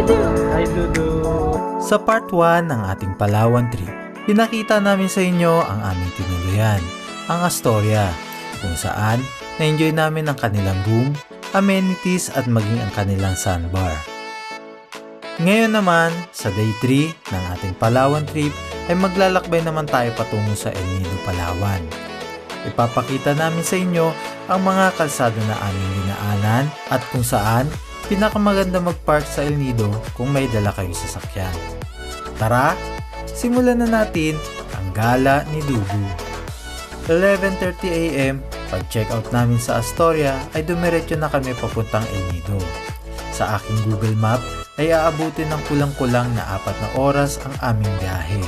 Hi, Dudu! Sa part 1 ng ating Palawan trip, pinakita namin sa inyo ang aming tinuluyan, ang Astoria, kung saan na-enjoy namin ang kanilang room, amenities at maging ang kanilang sandbar. Ngayon naman, sa day 3 ng ating Palawan trip, ay maglalakbay naman tayo patungo sa El Nido, Palawan. Ipapakita namin sa inyo ang mga kalsada na aming dinaanan at kung saan pinakamaganda mag-park sa El Nido kung may dala kayong sasakyan. Tara, simulan na natin ang gala ni Dudu. 11:30 AM, pag-check out namin sa Astoria ay dumiretso na kami papuntang El Nido. Sa aking Google Map ay aabutin ng kulang-kulang na 4 na oras ang aming biyahe.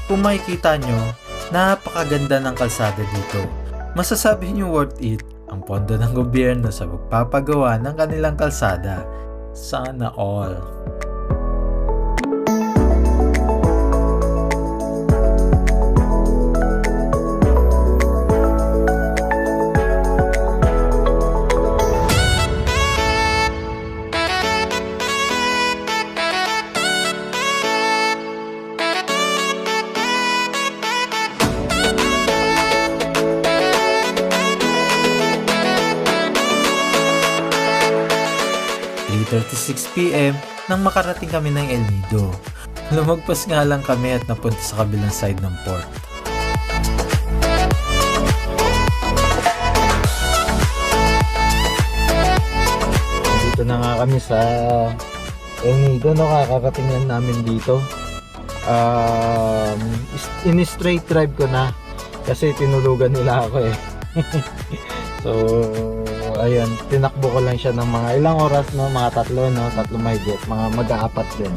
Kung makikita nyo, napakaganda ng kalsada dito. Masasabi nyo worth it ang pondo ng gobyerno sa pagpapagawa ng kanilang kalsada. Sana all. PM nang makarating kami ng El Nido. Lumagpas nga lang kami at napunta sa kabilang side ng port. Dito na nga kami sa El Nido, nakakarating lang namin dito. In-straight drive ko na kasi tinulugan nila ako eh. So ayun, tinakbo ko lang siya ng mga ilang oras, no, mga 3 mahigit, mga mag-aapat din.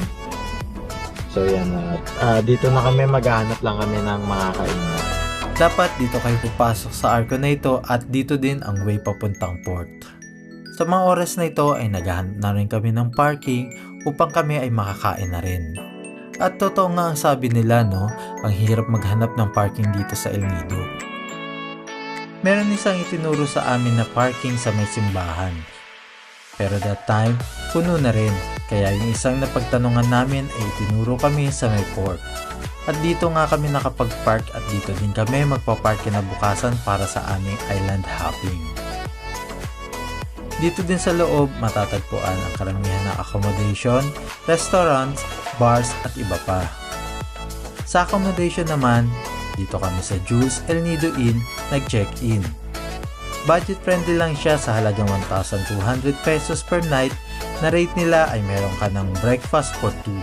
So yan, dito na kami, maghahanap lang kami ng mga kainan. Dapat dito kayo pupasok sa arko na ito at dito din ang way papuntang port. Sa mga oras na ito ay naghahanap na rin kami ng parking upang kami ay makakain na rin. At totoo nga ang sabi nila, no, ang hirap maghanap ng parking dito sa El Nido. Meron isang itinuro sa amin na parking sa may simbahan. Pero that time, puno na rin. Kaya yung isang napagtanungan namin ay itinuro kami sa may port. At dito nga kami nakapag-park at dito din kami magpa-park kinabukasan para sa aming island hopping. Dito din sa loob matatagpuan ang karamihan ng accommodation, restaurants, bars at iba pa. Sa accommodation naman, dito kami sa Jules El Nido Inn nag-check-in. Budget friendly lang siya sa halagang 1,200 pesos per night na rate nila ay meron ka ng breakfast for 2.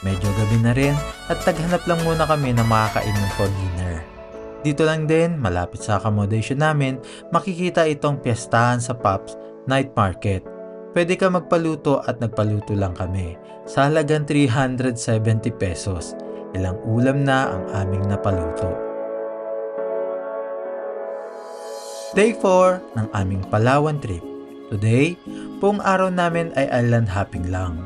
Medyo gabi na rin at taghanap lang muna kami ng makakainan for dinner. Dito lang din, malapit sa accommodation namin, makikita itong piyestahan sa Pops Night Market. Pwede ka magpaluto at nagpaluto lang kami sa halagang 370 pesos. Ilang ulam na ang aming napaluto. Day 4 ng aming Palawan trip. Today, buong araw namin ay island hopping lang.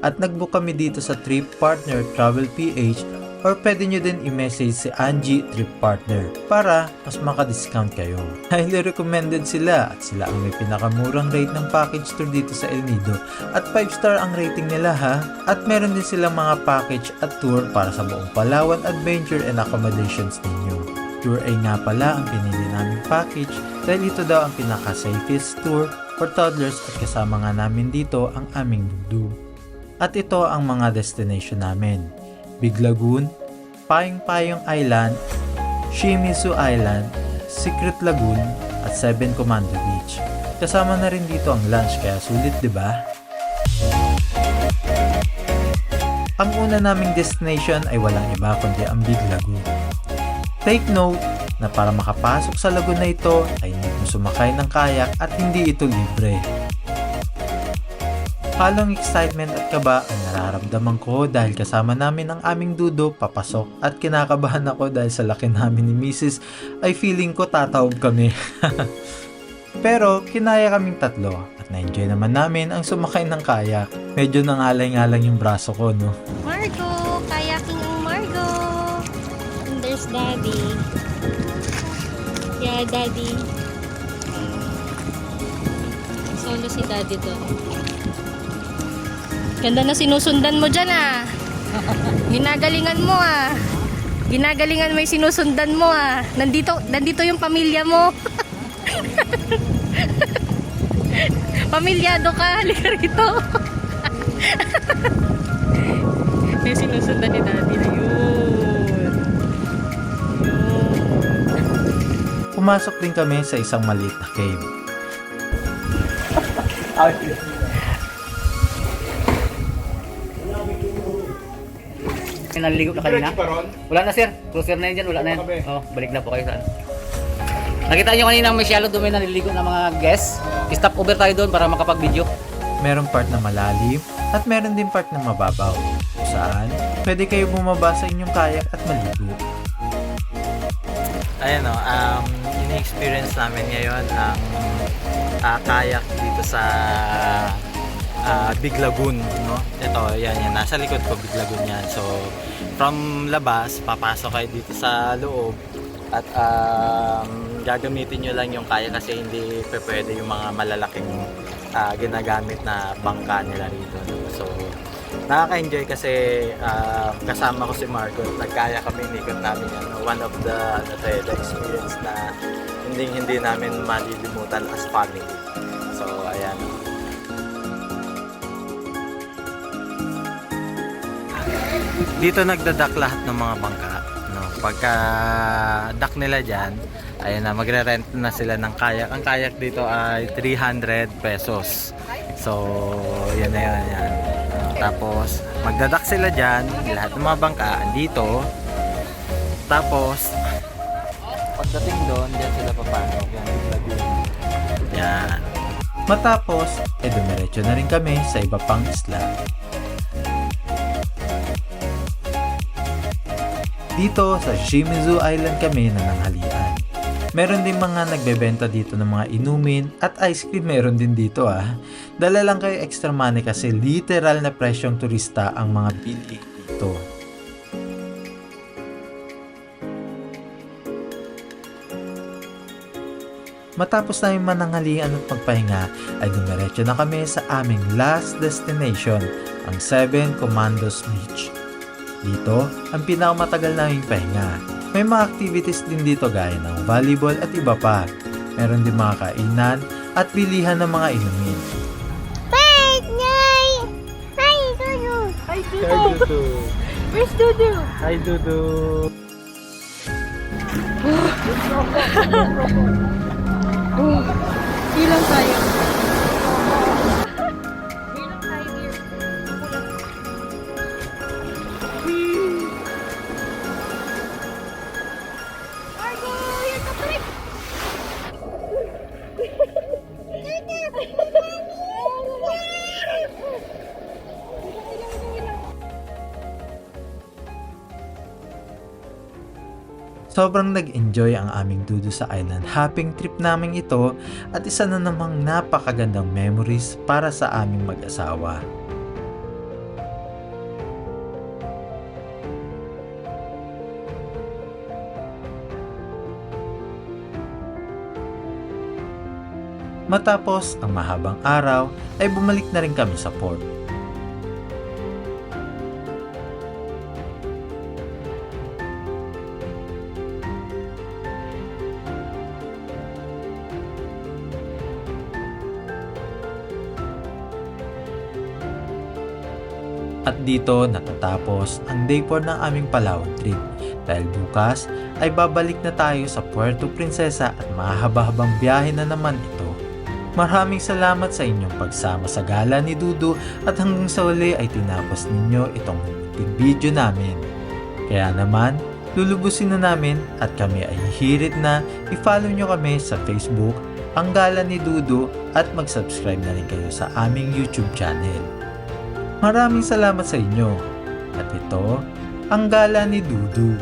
At nagbook kami dito sa trip partner Travel PH or pwede nyo din i-message si Angie Trip Partner para mas maka-discount kayo. Highly recommended sila at sila ang may pinakamurang rate ng package tour dito sa El Nido at 5-star ang rating nila ha. At meron din silang mga package at tour para sa buong Palawan adventure and accommodations ninyo. Tour ay nga pala ang pinili naming package dahil ito daw ang pinaka-safest tour for toddlers at kasama nga namin dito ang aming Dudu. At ito ang mga destination namin: Big Lagoon, Payong-Payong Island, Shimizu Island, Secret Lagoon, at 7 Commando Beach. Kasama na rin dito ang lunch kaya sulit, diba? Ang una naming destination ay walang iba kundi ang Big Lagoon. Take note na para makapasok sa lagoon na ito ay hindi mo sumakay ng kayak at hindi ito libre. Halong excitement at kaba ang nararamdaman ko dahil kasama namin ang aming Dudu papasok at kinakabahan ako dahil sa laki namin ni Mrs. ay feeling ko tatawag kami. Pero kinaya kaming tatlo at na-enjoy naman namin ang sumakay ng kayak. Medyo nangalay-ngalang yung braso ko, no? Marco, kayak Yeah, Daddy. Solo si Daddy doon. Ganda na sinusundan mo dyan ah. Ginagalingan mo ah. Ginagalingan mo yung sinusundan mo ah. Nandito yung pamilya mo. Pamilyado ka. Halika rito. May sinusundan ni Daddy na yun. Pumasok din kami sa isang maliit na cave. Naliligo na kanina? Wala na sir. Closer na yan dyan. Wala na yan. Oh, balik na po kayo saan. Nakita nyo kanina may shallow doon, may naliligo ng mga guests. Stop over tayo doon para makapag-video. Merong part na malalim at meron din part na mababaw. Kung saan, pwede kayo bumaba sa inyong kayak at maligo. Ayan o, ini-experience namin ngayon ang kayak dito sa Big Lagoon, no? Ito, yan, nasa likod ko, Big Lagoon yan. So, from labas, papasok kayo dito sa loob at gagamitin nyo lang yung kayak kasi hindi pwede yung mga malalaking ginagamit na bangka nila rito, no? So, nakaka-enjoy kasi kasama ko si Marco, nagkaya kami, nikot namin yan. One of the experience na hindi namin malilimutan as family. So, ayan. Dito nagdadak lahat ng mga bangka, no? Pagka dock nila dyan, ayan na, magre-rent na sila ng kayak. Ang kayak dito ay 300 pesos. So, yan na yan. Tapos, magdadak sila dyan, lahat ng mga bangka andito. Tapos, pagdating doon, dyan sila papasok. Yan. Matapos, dumiretso na rin kami sa iba pang isla. Dito sa Shimizu Island kami nananghalian. Meron din mga nagbebenta dito ng mga inumin at ice cream meron din dito ah. Dala lang kayo extra money kasi literal na presyong turista ang mga bili dito. Matapos namin mananghalian at magpahinga ay dumiretso na kami sa aming last destination, ang Seven Commandos Beach. Dito, ang pinakamatagal naming pahinga. May mga activities din dito gaya ng volleyball at iba pa. Meron din mga kainan at bilihan ng mga inumin. Hi, Dudu! Hi, Dudu! Where's Dudu? Hi, Dudu! Ilang tayo? Sobrang nag-enjoy ang aming dudu sa island hopping trip naming ito at isa na namang napakagandang memories para sa aming mag-asawa. Matapos ang mahabang araw ay bumalik na rin kami sa port. At dito natatapos ang day 4 ng aming Palawan trip dahil bukas ay babalik na tayo sa Puerto Princesa at mahaba-habang biyahe na naman ito. Maraming salamat sa inyong pagsama sa gala ni Dudu at hanggang sa uli ay tinapos ninyo itong munting video namin. Kaya naman, lulubusin na namin at kami ay hihirit na i-follow nyo kami sa Facebook, ang gala ni Dudu at mag-subscribe na rin kayo sa aming YouTube channel. Maraming salamat sa inyo. At ito, ang gala ni Dudu.